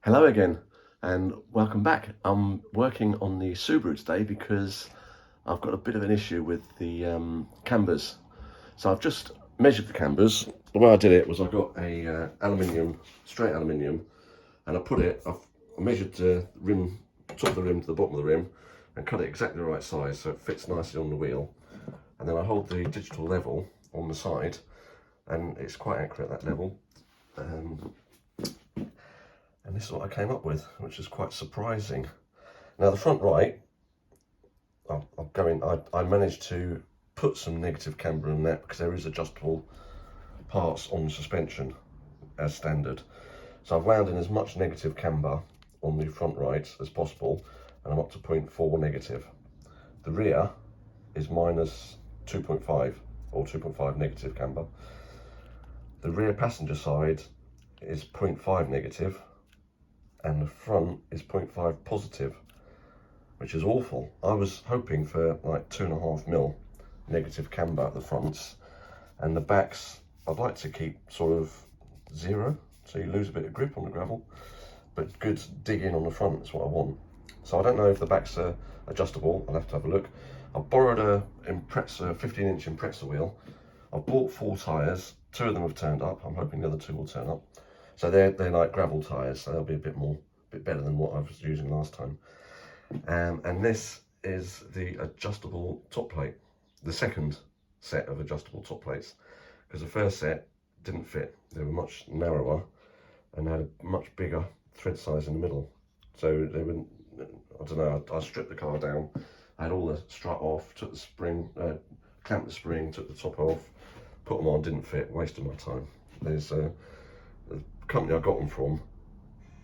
Hello again and welcome back. I'm working on the Subaru today because I've got a bit of an issue with the cambers. So I've just measured the cambers. The way I did it was I got a straight aluminium, and I've measured the rim, top of the rim to the bottom of the rim, and cut it exactly the right size so it fits nicely on the wheel. And then I hold the digital level on the side, and it's quite accurate at that level. And this is what I came up with, which is quite surprising. Now the front right, I managed to put some negative camber in that because there is adjustable parts on the suspension as standard. So I've wound in as much negative camber on the front right as possible, and I'm up to 0.4 negative. The rear is minus 2.5 or 2.5 negative camber. The rear passenger side is 0.5 negative, and the front is 0.5 positive, which is awful. I was hoping for like 2.5 mil negative camber at the fronts, and the backs I'd like to keep sort of 0, so you lose a bit of grip on the gravel, but good dig in on the front is what I want. So I don't know if the backs are adjustable. I'll have to have a look. I borrowed a 15-inch impreza wheel. I've bought 4 tyres. 2 of them have turned up. I'm hoping the other 2 will turn up. So they're like gravel tyres, so they'll be a bit better than what I was using last time. And this is the adjustable top plate, the second set of adjustable top plates, because the first set didn't fit. They were much narrower and had a much bigger thread size in the middle. So they wouldn't, I don't know, I stripped the car down, I had all the strut off, took the spring, clamped the spring, took the top off, put them on, didn't fit, wasted my time. There's the company I got them from,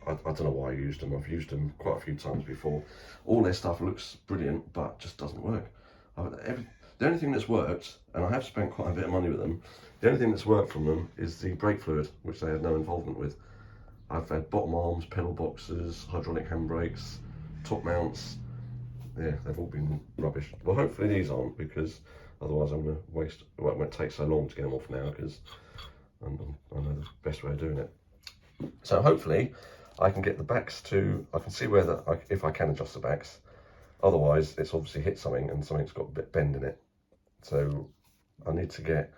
I don't know why I used them. I've used them quite a few times before. All their stuff looks brilliant, but just doesn't work. The only thing that's worked, and I have spent quite a bit of money with them, the only thing that's worked from them is the brake fluid, which they had no involvement with. I've had bottom arms, pedal boxes, hydraulic handbrakes, top mounts. Yeah, they've all been rubbish. Well, hopefully these aren't, because otherwise I'm going to waste, well, it won't take so long to get them off now, because I know the best way of doing it. So hopefully I can get the backs to, I can see if I can adjust the backs. Otherwise it's obviously hit something and something's got a bit bend in it. So I need to get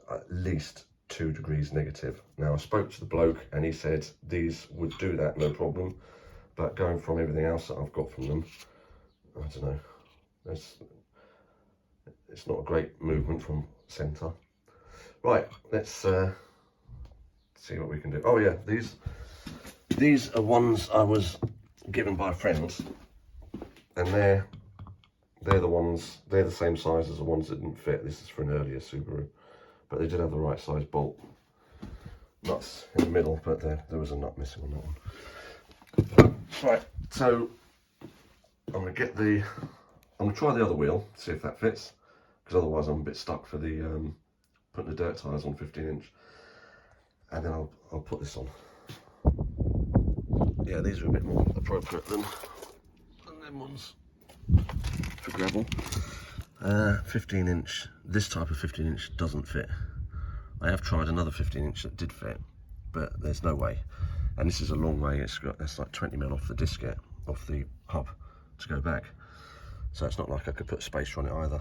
at least 2 degrees negative. Now I spoke to the bloke and he said these would do that, no problem. But going from everything else that I've got from them, I don't know. It's not a great movement from centre. Right, let's see what we can do. Oh yeah, these are ones I was given by a friend, and they're the same size as the ones that didn't fit. This is for an earlier Subaru, but they did have the right size bolt. Nuts in the middle, but there was a nut missing on that one. Right, so I'm gonna try the other wheel, see if that fits, because otherwise I'm a bit stuck for the putting the dirt tyres on 15-inch, and then I'll put this on. Yeah, these are a bit more appropriate than them ones for gravel. 15-inch, this type of 15-inch doesn't fit. I have tried another 15-inch that did fit, but there's no way. And this is a long way. That's like 20 mil off the disket, off the hub to go back. So it's not like I could put a spacer on it either.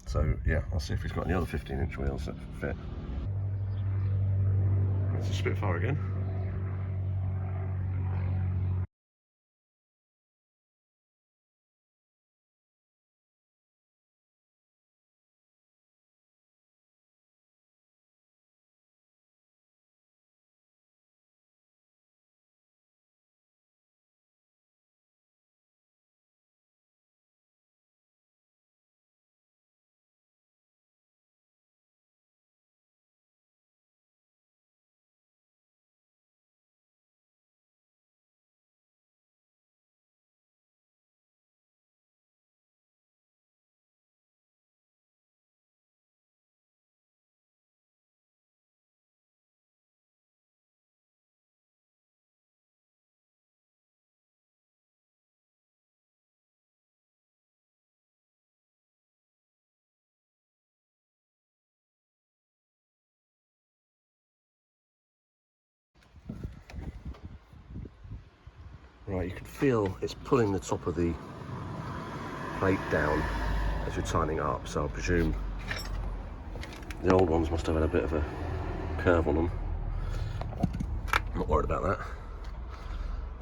So yeah, I'll see if he's got any other 15-inch wheels that fit. That's a Spitfire again. Right, you can feel it's pulling the top of the plate down as you're tightening it up, so I presume the old ones must have had a bit of a curve on them. I'm not worried about that.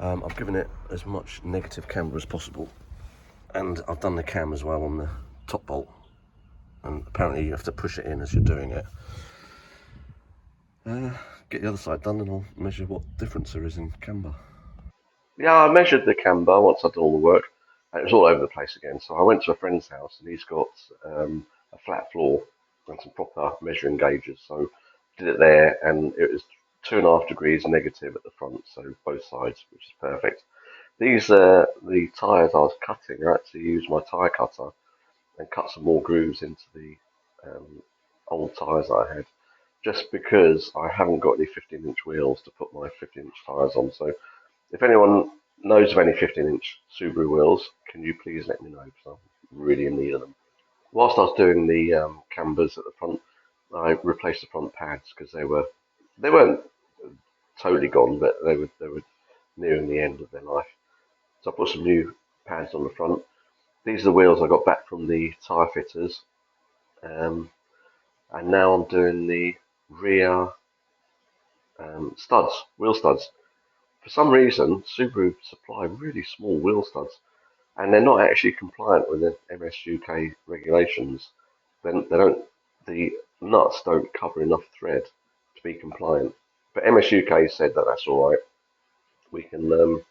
I've given it as much negative camber as possible, and I've done the cam as well on the top bolt, and apparently you have to push it in as you're doing it. Get the other side done and I'll measure what difference there is in camber. Yeah, I measured the camber once I'd done all the work, and it was all over the place again. So I went to a friend's house and he's got a flat floor and some proper measuring gauges. So did it there, and it was 2.5 degrees negative at the front, so both sides, which is perfect. These the tyres I was cutting. I actually used my tyre cutter and cut some more grooves into the old tyres I had, just because I haven't got any 15-inch wheels to put my 15-inch tyres on. So if anyone knows of any 15-inch Subaru wheels, can you please let me know, because I'm really in need of them. Whilst I was doing the cambers at the front, I replaced the front pads because they weren't totally gone, but they were nearing the end of their life. So I put some new pads on the front. These are the wheels I got back from the tyre fitters, and now I'm doing the rear studs, wheel studs. For some reason, Subaru supply really small wheel studs, and they're not actually compliant with the MS-UK regulations. They don't, the nuts don't cover enough thread to be compliant. But MS-UK said that that's all right. We can,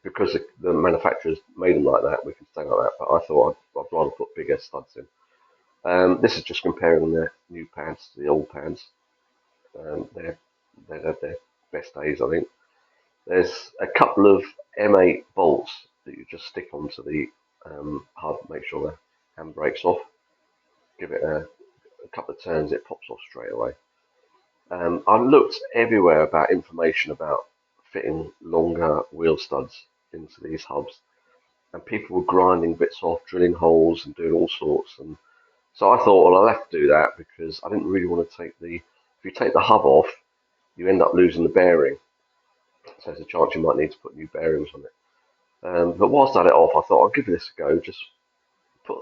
because the manufacturers made them like that, we can stay like that. But I thought I'd rather put bigger studs in. This is just comparing the new pads to the old pads. They've had their best days, I think. There's a couple of M8 bolts that you just stick onto the hub, make sure the handbrake's off. Give it a couple of turns, it pops off straight away. I looked everywhere about information about fitting longer wheel studs into these hubs, and people were grinding bits off, drilling holes, and doing all sorts. And so I thought, well, I'll have to do that because I didn't really want to take the. If you take the hub off, you end up losing the bearing. So there's a chance you might need to put new bearings on it. But whilst I had it off, I thought I'll give this a go. Just put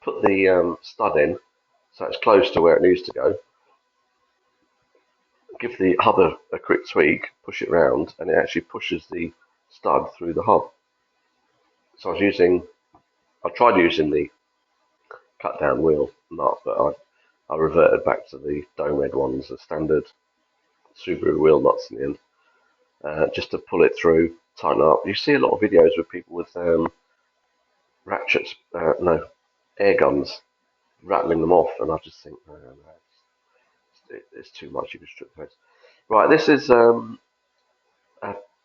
put the stud in so it's close to where it needs to go. Give the hub a quick tweak, push it round, and it actually pushes the stud through the hub. So I tried using the cut down wheel nut, but I reverted back to the dome head ones, the standard Subaru wheel nuts in the end, just to pull it through, tighten it up. You see a lot of videos with people with ratchets, no, air guns, rattling them off, and I just think, no, it's too much. You can strip the heads. Right, this is a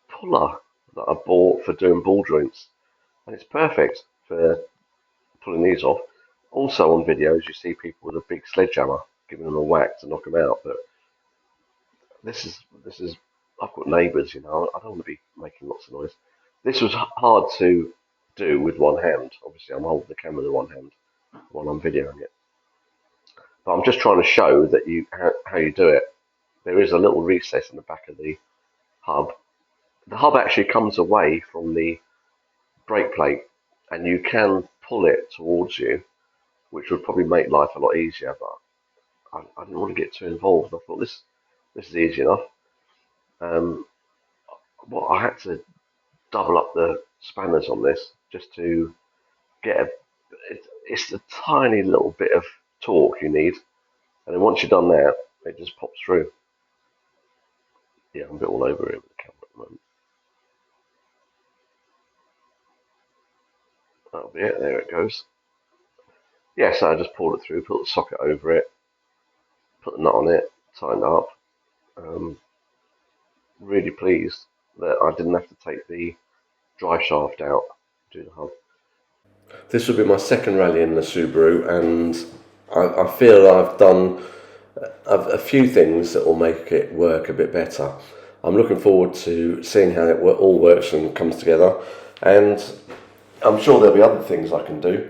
puller that I bought for doing ball joints, and it's perfect for pulling these off. Also on videos, you see people with a big sledgehammer giving them a whack to knock them out, but this is I've got neighbours, I don't want to be making lots of noise. This was hard to do with one hand. Obviously, I'm holding the camera with one hand while I'm videoing it, but I'm just trying to show that how you do it. There is a little recess in the back of the hub. The hub actually comes away from the brake plate, and you can pull it towards you, which would probably make life a lot easier. But I didn't want to get too involved. I thought this is easy enough. Um, I had to double up the spanners on this just to get it's a tiny little bit of torque you need, and then once you've done that, it just pops through. Yeah, I'm a bit all over it with the camera at the moment. That'll be it. There it goes. Yeah, so I just pulled it through, put the socket over it, put the nut on it, tightened it up. Um, really pleased that I didn't have to take the drive shaft out to do the hub. This will be my second rally in the Subaru, and I feel I've done a few things that will make it work a bit better. I'm looking forward to seeing how it all works and comes together, and I'm sure there'll be other things I can do.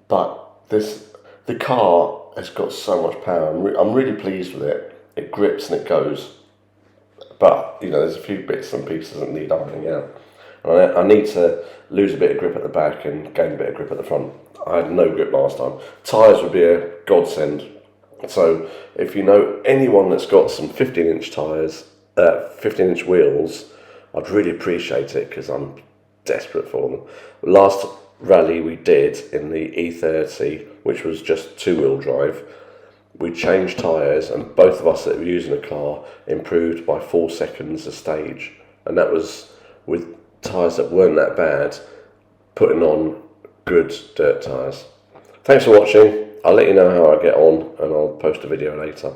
But the car has got so much power. I'm really pleased with it. It grips and it goes, but but you know, there's a few bits and pieces that need ironing out. And I need to lose a bit of grip at the back and gain a bit of grip at the front. I had no grip last time. Tyres would be a godsend. So if you know anyone that's got some 15-inch tyres, 15-inch wheels, I'd really appreciate it because I'm desperate for them. Last rally we did in the E30, which was just two-wheel drive, we changed tyres and both of us that were using the car improved by 4 seconds a stage. And that was with tyres that weren't that bad, putting on good dirt tyres. Thanks for watching. I'll let you know how I get on and I'll post a video later.